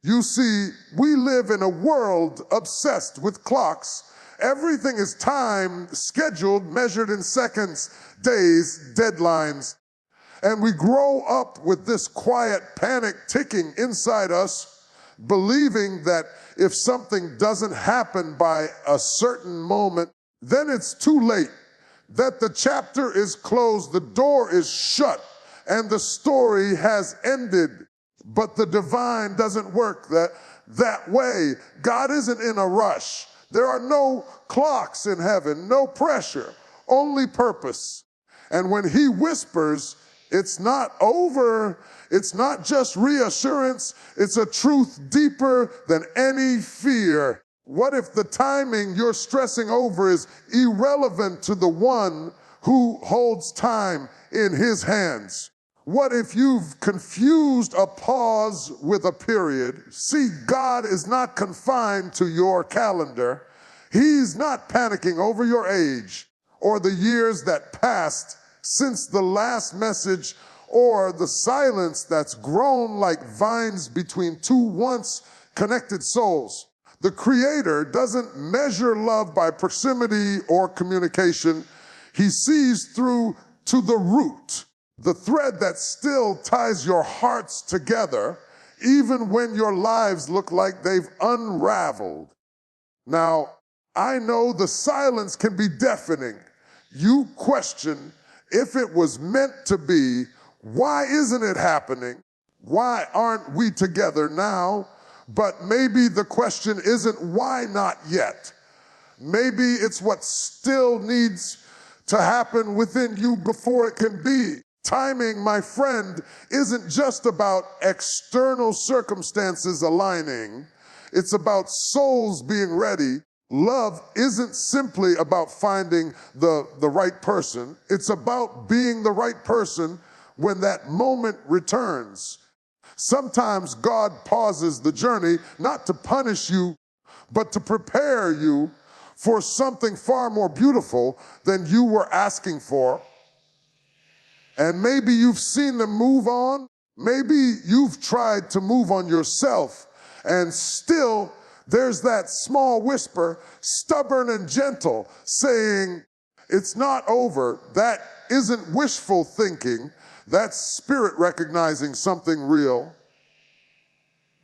You see, we live in a world obsessed with clocks. Everything is timed, scheduled, measured in seconds, days, deadlines. And we grow up with this quiet panic ticking inside us, believing that if something doesn't happen by a certain moment, then it's too late, that the chapter is closed, the door is shut, and the story has ended. But the divine doesn't work that way. God isn't in a rush. There are no clocks in heaven, no pressure, only purpose. And when he whispers, it's not over. It's not just reassurance. It's a truth deeper than any fear. What if the timing you're stressing over is irrelevant to the one who holds time in his hands? What if you've confused a pause with a period? See, God is not confined to your calendar. He's not panicking over your age or the years that passed since the last message or the silence that's grown like vines between two once connected souls. The Creator doesn't measure love by proximity or communication. He sees through to the root, the thread that still ties your hearts together, even when your lives look like they've unraveled. Now, I know the silence can be deafening. You question if it was meant to be. Why isn't it happening? Why aren't we together now? But maybe the question isn't why not yet. Maybe it's what still needs to happen within you before it can be. Timing, my friend, isn't just about external circumstances aligning. It's about souls being ready. Love isn't simply about finding the right person. It's about being the right person when that moment returns. Sometimes God pauses the journey not to punish you, but to prepare you for something far more beautiful than you were asking for. And maybe you've seen them move on. Maybe you've tried to move on yourself, and still there's that small whisper, stubborn and gentle, saying, it's not over. That isn't wishful thinking. That's spirit recognizing something real.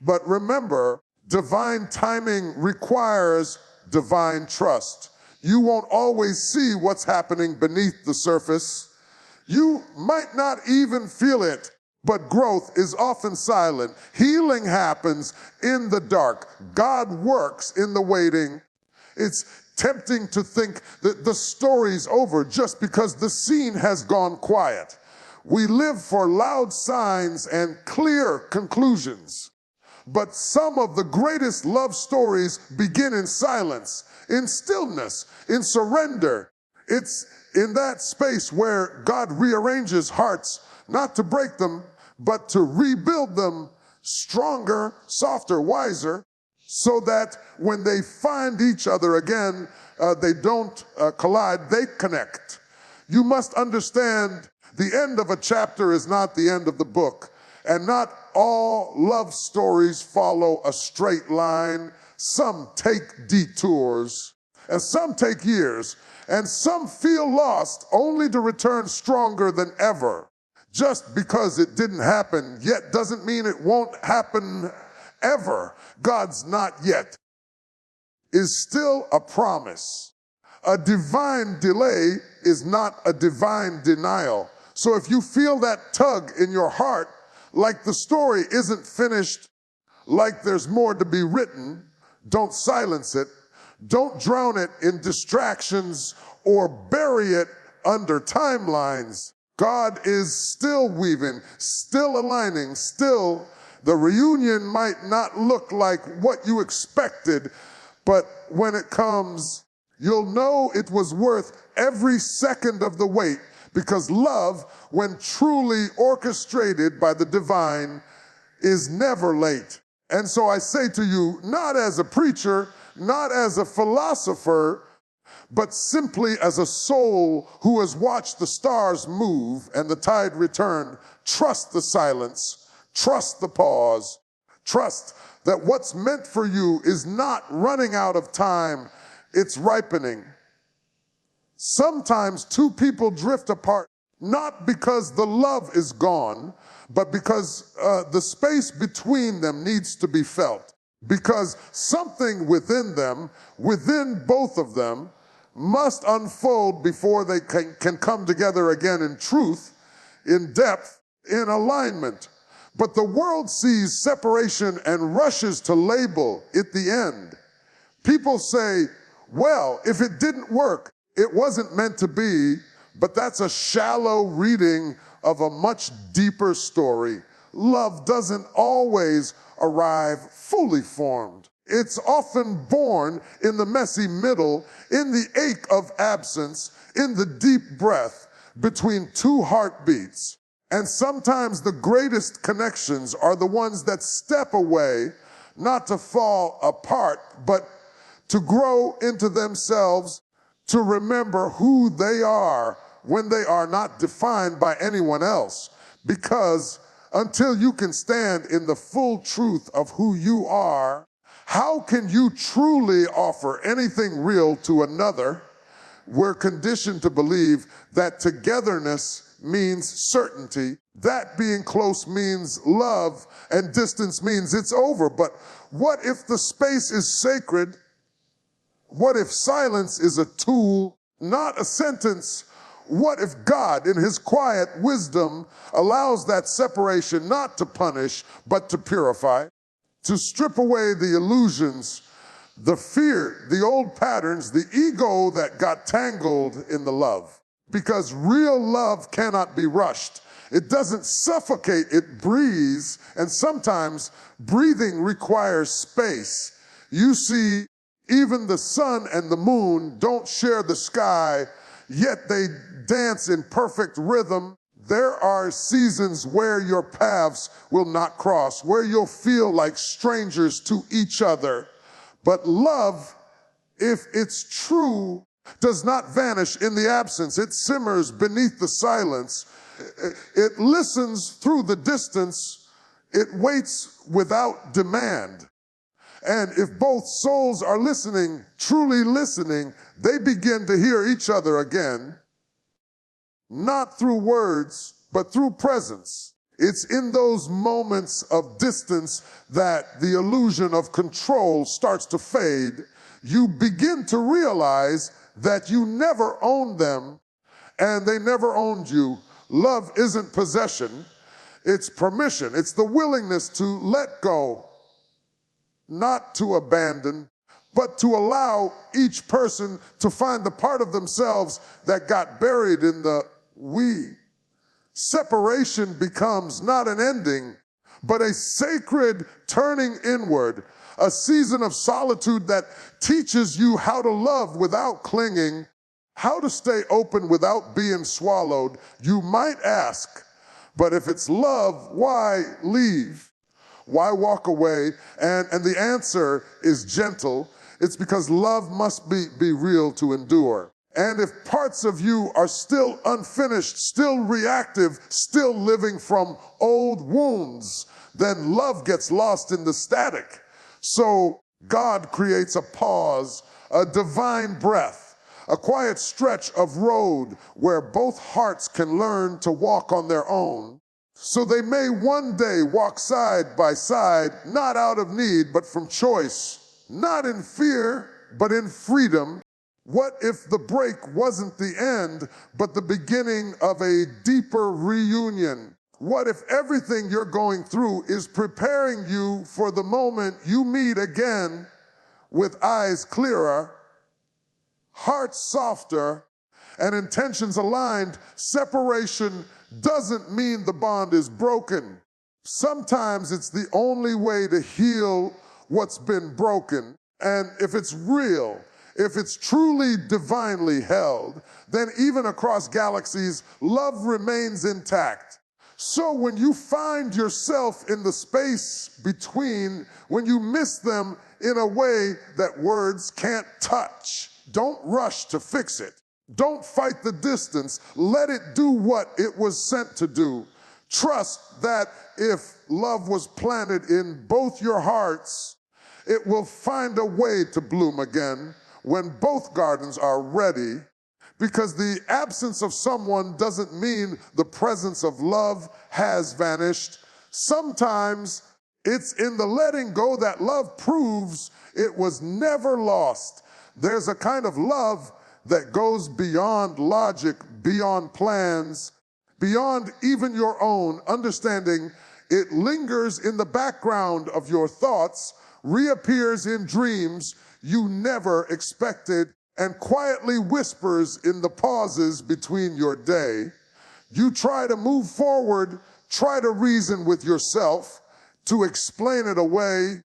But remember, divine timing requires divine trust. You won't always see what's happening beneath the surface. You might not even feel it, but growth is often silent. Healing happens in the dark. God works in the waiting. It's tempting to think that the story's over just because the scene has gone quiet. We live for loud signs and clear conclusions. But some of the greatest love stories begin in silence, in stillness, in surrender. It's in that space where God rearranges hearts, not to break them, but to rebuild them stronger, softer, wiser, so that when they find each other again, they don't collide, they connect. You must understand the end of a chapter is not the end of the book, and not all love stories follow a straight line. Some take detours, and some take years, and some feel lost only to return stronger than ever. Just because it didn't happen yet doesn't mean it won't happen ever. God's not yet is still a promise. A divine delay is not a divine denial. So if you feel that tug in your heart, like the story isn't finished, like there's more to be written, don't silence it. Don't drown it in distractions or bury it under timelines. God is still weaving, still aligning, still the reunion might not look like what you expected, but when it comes, you'll know it was worth every second of the wait, because love, when truly orchestrated by the divine, is never late. And so I say to you, not as a preacher, not as a philosopher, but simply as a soul who has watched the stars move and the tide return, trust the silence, trust the pause, Trust that what's meant for you is not running out of time, it's ripening. Sometimes two people drift apart, not because the love is gone, but because the space between them needs to be felt. Because something within them, within both of them, must unfold before they can come together again in truth, in depth, in alignment. But the world sees separation and rushes to label it the end. People say, well, if it didn't work, it wasn't meant to be, but that's a shallow reading of a much deeper story. Love doesn't always arrive fully formed. It's often born in the messy middle, in the ache of absence, in the deep breath between two heartbeats. And sometimes the greatest connections are the ones that step away, not to fall apart, but to grow into themselves, to remember who they are when they are not defined by anyone else. Because until you can stand in the full truth of who you are, how can you truly offer anything real to another? We're conditioned to believe that togetherness means certainty, that being close means love, and distance means it's over. But what if the space is sacred? What if silence is a tool, not a sentence? What if God, in his quiet wisdom, allows that separation not to punish, but to purify, to strip away the illusions, the fear, the old patterns, the ego that got tangled in the love? Because real love cannot be rushed. It doesn't suffocate, it breathes, and sometimes breathing requires space. You see, even the sun and the moon don't share the sky, yet they dance in perfect rhythm. There are seasons where your paths will not cross, where you'll feel like strangers to each other. But love, if it's true, does not vanish in the absence. It simmers beneath the silence. It listens through the distance. It waits without demand. And if both souls are listening, truly listening, they begin to hear each other again, not through words, but through presence. It's in those moments of distance that the illusion of control starts to fade. You begin to realize that you never owned them and they never owned you. Love isn't possession, it's permission. It's the willingness to let go, not to abandon, but to allow each person to find the part of themselves that got buried in the we. Separation becomes not an ending, but a sacred turning inward, a season of solitude that teaches you how to love without clinging, how to stay open without being swallowed. You might ask, but if it's love, why leave? Why walk away? And the answer is gentle. It's because love must be real to endure. And if parts of you are still unfinished, still reactive, still living from old wounds, then love gets lost in the static. So God creates a pause, a divine breath, a quiet stretch of road where both hearts can learn to walk on their own. So they may one day walk side by side, not out of need, but from choice, not in fear, but in freedom. What if the break wasn't the end, but the beginning of a deeper reunion? What if everything you're going through is preparing you for the moment you meet again with eyes clearer, hearts softer, and intentions aligned? Separation doesn't mean the bond is broken. Sometimes it's the only way to heal what's been broken. And if it's real, if it's truly divinely held, then even across galaxies, love remains intact. So when you find yourself in the space between, when you miss them in a way that words can't touch, don't rush to fix it. Don't fight the distance. Let it do what it was sent to do. Trust that if love was planted in both your hearts, it will find a way to bloom again when both gardens are ready, because the absence of someone doesn't mean the presence of love has vanished. Sometimes it's in the letting go that love proves it was never lost. There's a kind of love that goes beyond logic, beyond plans, beyond even your own understanding. It lingers in the background of your thoughts, reappears in dreams you never expected, and quietly whispers in the pauses between your day. You try to move forward, try to reason with yourself, to explain it away,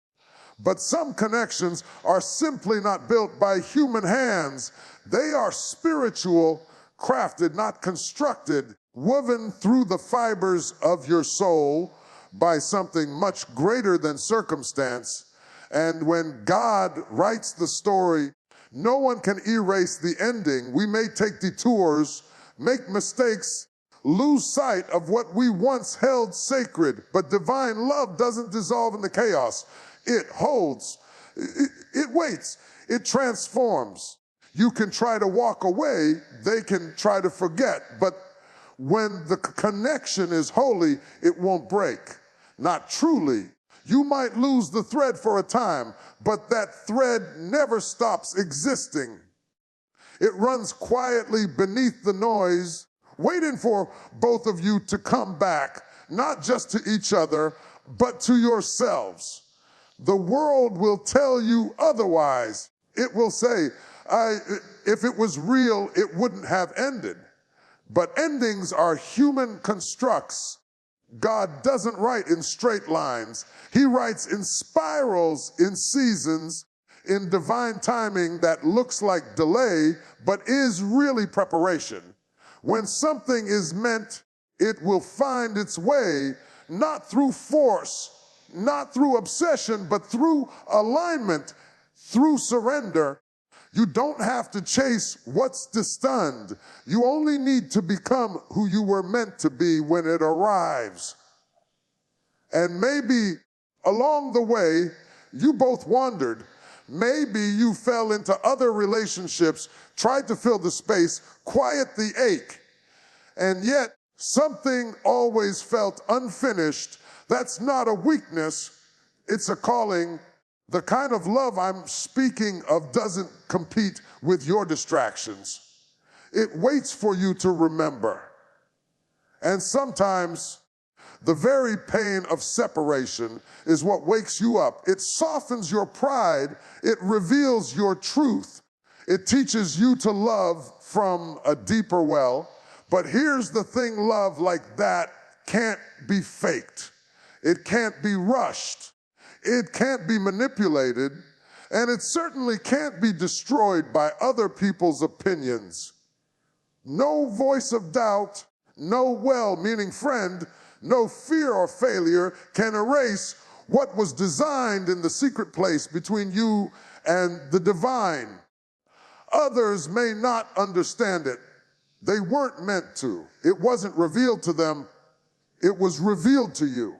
but some connections are simply not built by human hands. They are spiritual, crafted, not constructed, woven through the fibers of your soul by something much greater than circumstance. And when God writes the story, no one can erase the ending. We may take detours, make mistakes, lose sight of what we once held sacred, but divine love doesn't dissolve in the chaos. It holds, it waits, it transforms. You can try to walk away, they can try to forget, but when the connection is holy, it won't break. Not truly. You might lose the thread for a time, but that thread never stops existing. It runs quietly beneath the noise, waiting for both of you to come back, not just to each other, but to yourselves. The world will tell you otherwise. It will say, if it was real, it wouldn't have ended. But endings are human constructs. God doesn't write in straight lines. He writes in spirals, in seasons, in divine timing that looks like delay, but is really preparation. When something is meant, it will find its way, not through force, not through obsession, but through alignment, through surrender. You don't have to chase what's destined. You only need to become who you were meant to be when it arrives. And maybe along the way, you both wandered. Maybe you fell into other relationships, tried to fill the space, quiet the ache. And yet, something always felt unfinished. That's not a weakness, it's a calling. The kind of love I'm speaking of doesn't compete with your distractions. It waits for you to remember. And sometimes the very pain of separation is what wakes you up. It softens your pride. It reveals your truth. It teaches you to love from a deeper well. But here's the thing, love like that can't be faked. It can't be rushed. It can't be manipulated, and it certainly can't be destroyed by other people's opinions. No voice of doubt, no well-meaning friend, no fear or failure can erase what was designed in the secret place between you and the divine. Others may not understand it. They weren't meant to. It wasn't revealed to them. It was revealed to you.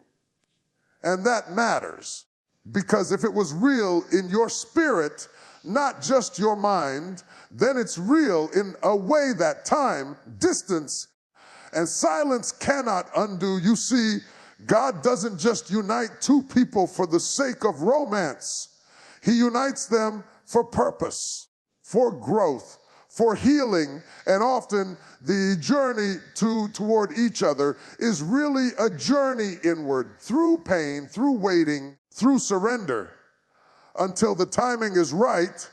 And that matters. Because if it was real in your spirit, not just your mind, then it's real in a way that time, distance, and silence cannot undo. You see, God doesn't just unite two people for the sake of romance. He unites them for purpose, for growth, for healing, and often the journey toward each other is really a journey inward, through pain, through waiting, through surrender, until the timing is right,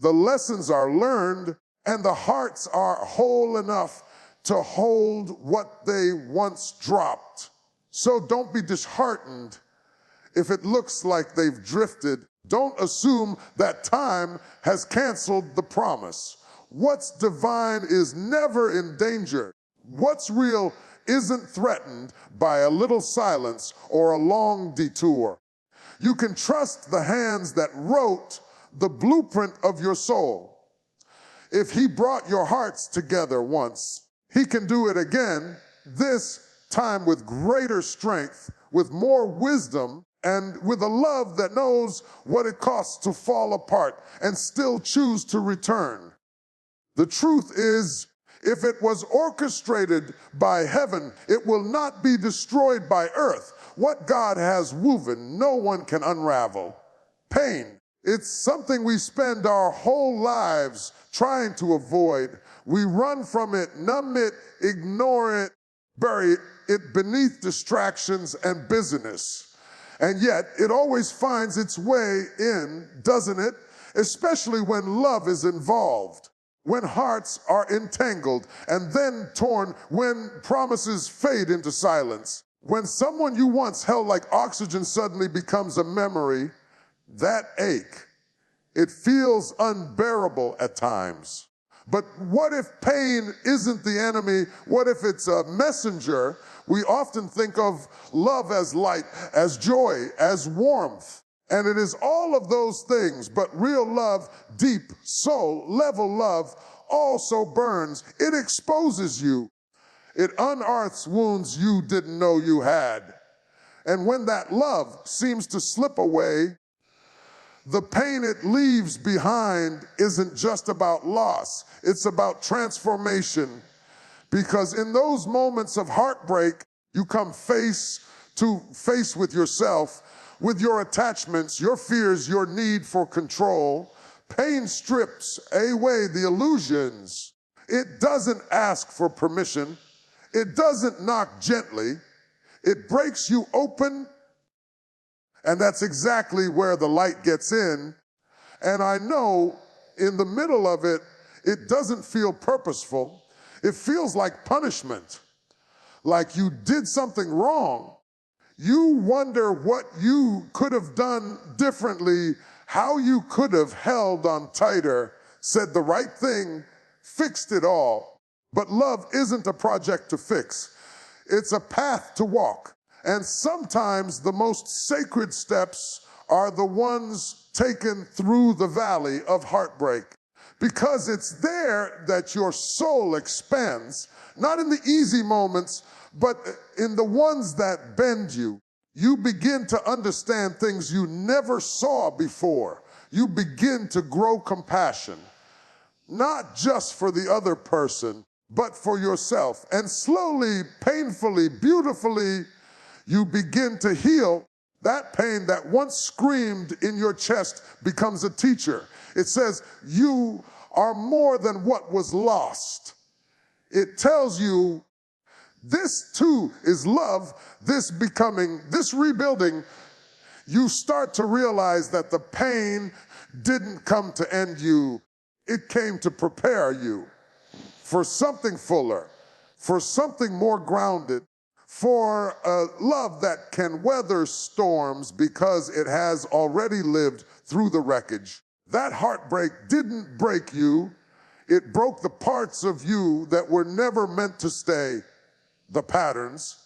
the lessons are learned, and the hearts are whole enough to hold what they once dropped. So don't be disheartened if it looks like they've drifted. Don't assume that time has canceled the promise. What's divine is never in danger. What's real isn't threatened by a little silence or a long detour. You can trust the hands that wrote the blueprint of your soul. If he brought your hearts together once, he can do it again, this time with greater strength, with more wisdom, and with a love that knows what it costs to fall apart and still choose to return. The truth is, if it was orchestrated by heaven, it will not be destroyed by earth. What God has woven, no one can unravel. Pain, it's something we spend our whole lives trying to avoid. We run from it, numb it, ignore it, bury it beneath distractions and busyness. And yet, it always finds its way in, doesn't it? Especially when love is involved, when hearts are entangled and then torn, when promises fade into silence, when someone you once held like oxygen suddenly becomes a memory. That ache, it feels unbearable at times. But what if pain isn't the enemy? What if it's a messenger? We often think of love as light, as joy, as warmth. And it is all of those things, but real love, deep, soul level love also burns. It exposes you. It unearths wounds you didn't know you had. And when that love seems to slip away, the pain it leaves behind isn't just about loss, it's about transformation. Because in those moments of heartbreak, you come face to face with yourself, with your attachments, your fears, your need for control. Pain strips away the illusions. It doesn't ask for permission. It doesn't knock gently. It breaks you open. And that's exactly where the light gets in. And I know in the middle of it, it doesn't feel purposeful. It feels like punishment, like you did something wrong. You wonder what you could have done differently, how you could have held on tighter, said the right thing, fixed it all. But love isn't a project to fix. It's a path to walk. And sometimes the most sacred steps are the ones taken through the valley of heartbreak, because it's there that your soul expands, not in the easy moments, but in the ones that bend you. You begin to understand things you never saw before. You begin to grow compassion, not just for the other person, but for yourself. And slowly, painfully, beautifully, you begin to heal. That pain that once screamed in your chest becomes a teacher. It says, you are more than what was lost. It tells you, this too is love, this becoming, this rebuilding. You start to realize that the pain didn't come to end you. It came to prepare you for something fuller, for something more grounded, for a love that can weather storms because it has already lived through the wreckage. That heartbreak didn't break you. It broke the parts of you that were never meant to stay. The patterns,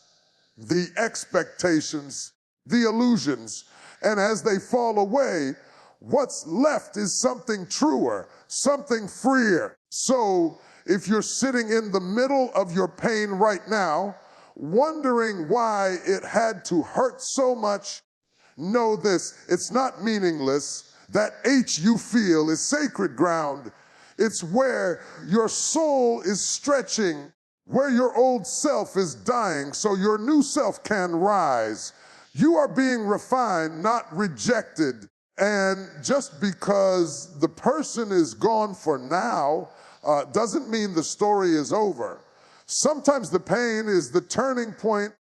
the expectations, the illusions. And as they fall away, what's left is something truer, something freer. So if you're sitting in the middle of your pain right now, wondering why it had to hurt so much, know this, it's not meaningless. That ache you feel is sacred ground. It's where your soul is stretching, where your old self is dying so your new self can rise. You are being refined, not rejected. And just because the person is gone for now doesn't mean the story is over. Sometimes the pain is the turning point,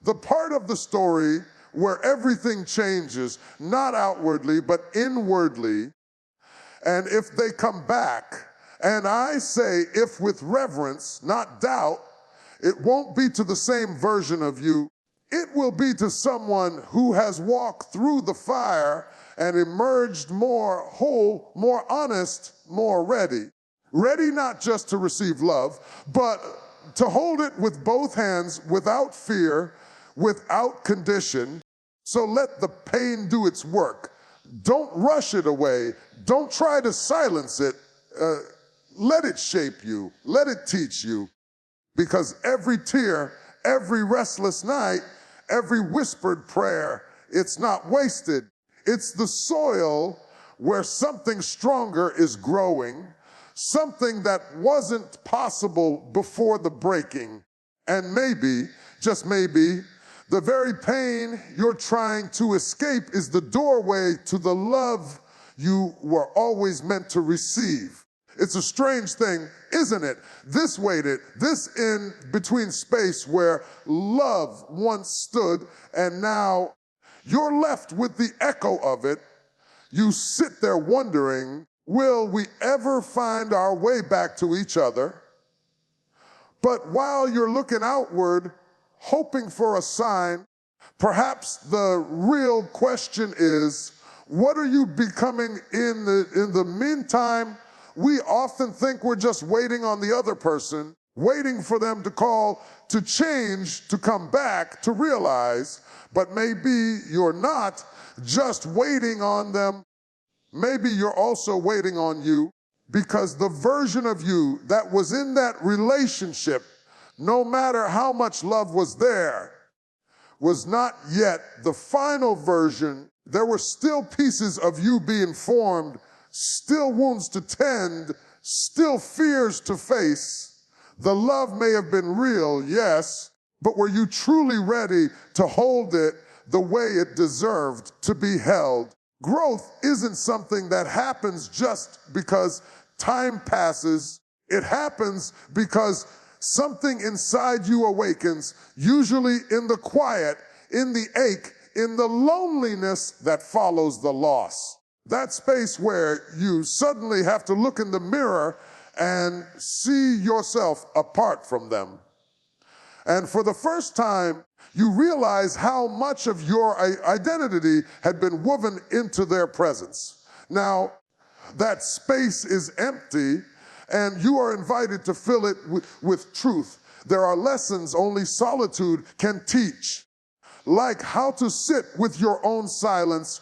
the part of the story where everything changes, not outwardly, but inwardly. And if they come back, and I say if with reverence, not doubt, it won't be to the same version of you. It will be to someone who has walked through the fire and emerged more whole, more honest, more ready. Ready not just to receive love, but to hold it with both hands, without fear, without condition. So let the pain do its work. Don't rush it away. Don't try to silence it. Let it shape you. Let it teach you. Because every tear, every restless night, every whispered prayer, it's not wasted. It's the soil where something stronger is growing, something that wasn't possible before the breaking. And maybe, just maybe, the very pain you're trying to escape is the doorway to the love you were always meant to receive. It's a strange thing, isn't it? This waited, this in between space where love once stood, and now you're left with the echo of it. You sit there wondering, will we ever find our way back to each other? But while you're looking outward, hoping for a sign, perhaps the real question is, what are you becoming in the meantime? We often think we're just waiting on the other person, waiting for them to call, to change, to come back, to realize, but maybe you're not just waiting on them. Maybe you're also waiting on you, because the version of you that was in that relationship, no matter how much love was there, was not yet the final version. There were still pieces of you being formed, still wounds to tend, still fears to face. The love may have been real, yes, but were you truly ready to hold it the way it deserved to be held? Growth isn't something that happens just because time passes. It happens because something inside you awakens, usually in the quiet, in the ache, in the loneliness that follows the loss. That space where you suddenly have to look in the mirror and see yourself apart from them. And for the first time, you realize how much of your identity had been woven into their presence. Now, that space is empty, and you are invited to fill it with truth. There are lessons only solitude can teach, like how to sit with your own silence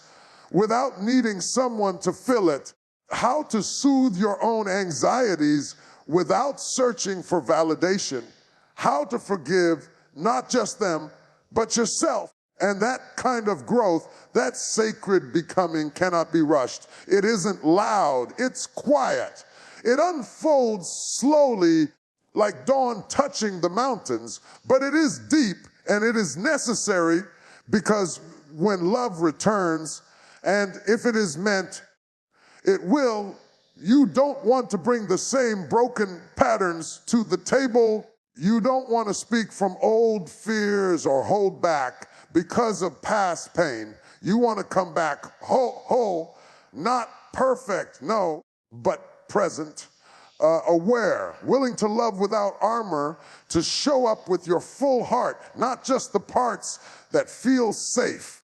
without needing someone to fill it, how to soothe your own anxieties without searching for validation, how to forgive not just them, but yourself. And that kind of growth, that sacred becoming, cannot be rushed. It isn't loud, it's quiet. It unfolds slowly like dawn touching the mountains, but it is deep and it is necessary, because when love returns, and if it is meant, it will, you don't want to bring the same broken patterns to the table. You don't want to speak from old fears or hold back because of past pain. You want to come back whole, not perfect, no, but present, aware, willing to love without armor, to show up with your full heart, not just the parts that feel safe.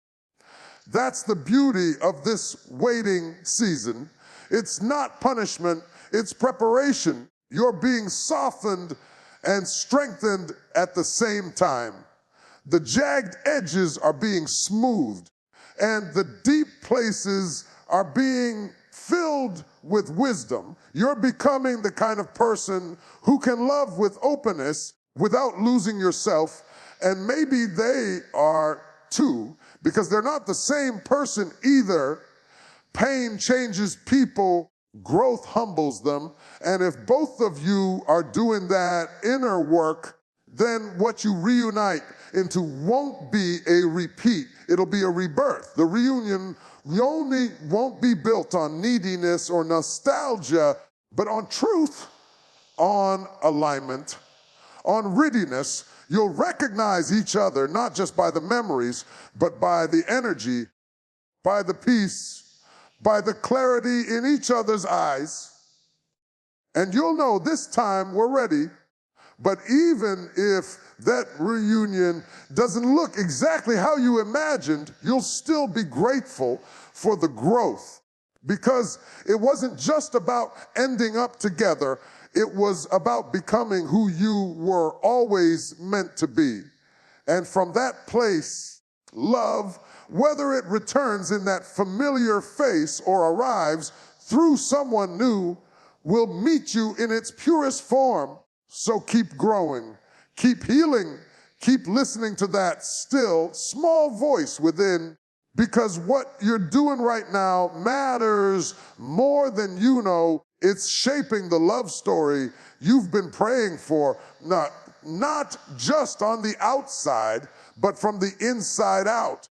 That's the beauty of this waiting season. It's not punishment, it's preparation. You're being softened and strengthened at the same time. The jagged edges are being smoothed, and the deep places are being filled with wisdom. You're becoming the kind of person who can love with openness without losing yourself, and maybe they are too, because they're not the same person either. Pain changes people, growth humbles them, and if both of you are doing that inner work, then what you reunite into won't be a repeat, it'll be a rebirth. The reunion won't be built on neediness or nostalgia, but on truth, on alignment, on readiness. You'll recognize each other, not just by the memories, but by the energy, by the peace, by the clarity in each other's eyes. And you'll know this time we're ready. But even if that reunion doesn't look exactly how you imagined, you'll still be grateful for the growth. Because it wasn't just about ending up together, it was about becoming who you were always meant to be. And from that place, love, whether it returns in that familiar face or arrives through someone new, will meet you in its purest form. So keep growing, keep healing, Keep listening to that still, small voice within, because what you're doing right now matters more than you know. It's shaping the love story you've been praying for, not just on the outside, but from the inside out.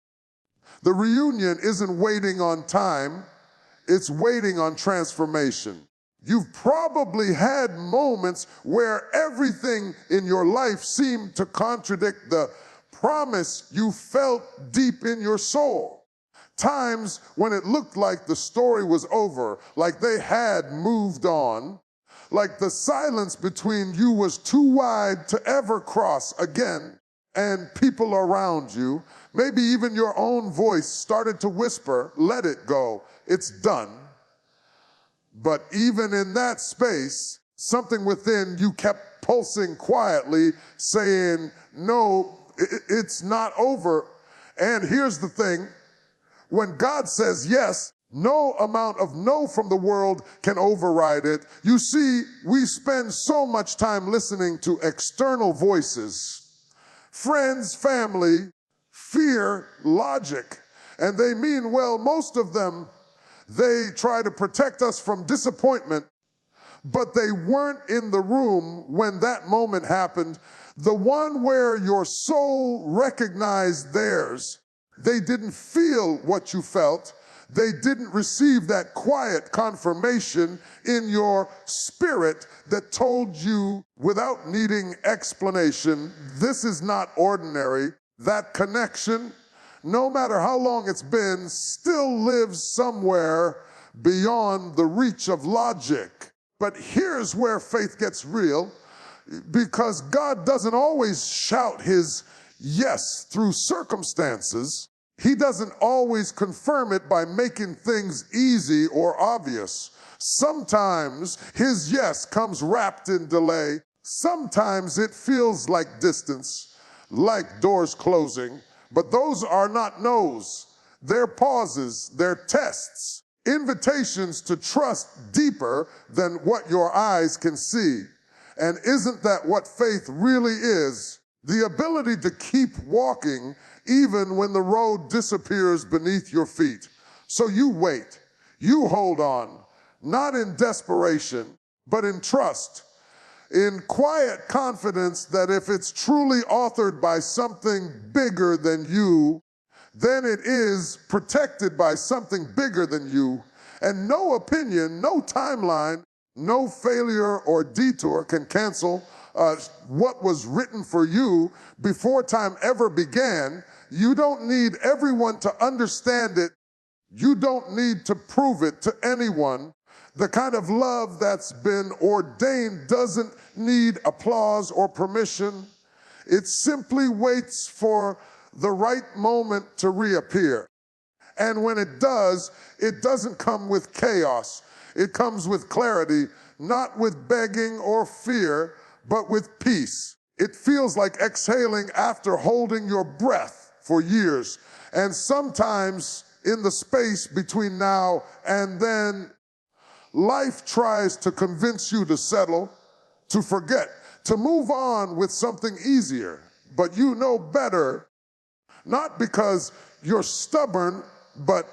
The reunion isn't waiting on time, it's waiting on transformation. You've probably had moments where everything in your life seemed to contradict the promise you felt deep in your soul. Times when it looked like the story was over, like they had moved on, like the silence between you was too wide to ever cross again. And people around you, maybe even your own voice, started to whisper, "Let it go, it's done." But even in that space, something within you kept pulsing quietly, saying, "No, it's not over." And here's the thing, when God says yes, no amount of no from the world can override it. You see, we spend so much time listening to external voices, friends, family, fear, logic, and they mean well. Most of them, they try to protect us from disappointment, but they weren't in the room when that moment happened, the one where your soul recognized theirs. They didn't feel what you felt. They didn't receive that quiet confirmation in your spirit that told you without needing explanation, this is not ordinary. That connection, no matter how long it's been, still lives somewhere beyond the reach of logic. But here's where faith gets real, because God doesn't always shout his yes through circumstances. He doesn't always confirm it by making things easy or obvious. Sometimes his yes comes wrapped in delay. Sometimes it feels like distance, like doors closing. But those are not no's. They're pauses, they're tests, invitations to trust deeper than what your eyes can see. And isn't that what faith really is? The ability to keep walking even when the road disappears beneath your feet. So you wait, you hold on, not in desperation, but in trust, in quiet confidence that if it's truly authored by something bigger than you, then it is protected by something bigger than you. And no opinion, no timeline, no failure or detour can cancel what was written for you before time ever began. You don't need everyone to understand it. You don't need to prove it to anyone. The kind of love that's been ordained doesn't need applause or permission. It simply waits for the right moment to reappear. And when it does, it doesn't come with chaos. It comes with clarity, not with begging or fear, but with peace. It feels like exhaling after holding your breath for years. And sometimes in the space between now and then, life tries to convince you to settle, to forget, to move on with something easier. But you know better, not because you're stubborn, but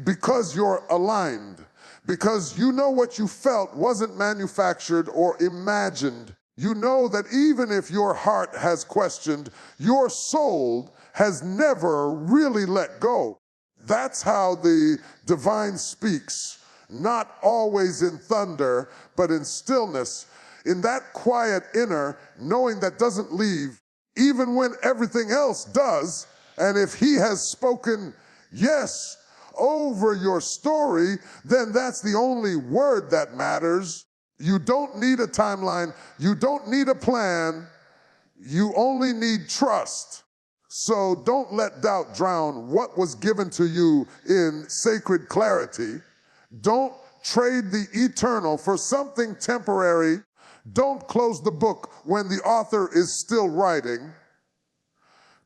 because you're aligned. Because you know what you felt wasn't manufactured or imagined. You know that even if your heart has questioned, your soul has never really let go. That's how the divine speaks, not always in thunder, but in stillness, in that quiet inner knowing that doesn't leave, even when everything else does. And if he has spoken yes over your story, then that's the only word that matters. You don't need a timeline. You don't need a plan. You only need trust. So don't let doubt drown what was given to you in sacred clarity. Don't trade the eternal for something temporary. Don't close the book when the author is still writing.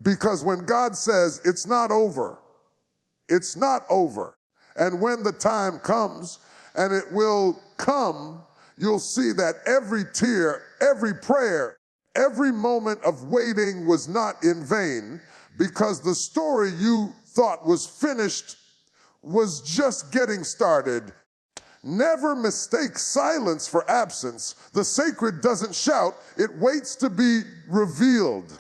Because when God says it's not over, it's not over. And when the time comes, and it will come, you'll see that every tear, every prayer, Every moment of waiting was not in vain, because the story you thought was finished was just getting started. Never mistake silence for absence. The sacred doesn't shout, it waits to be revealed.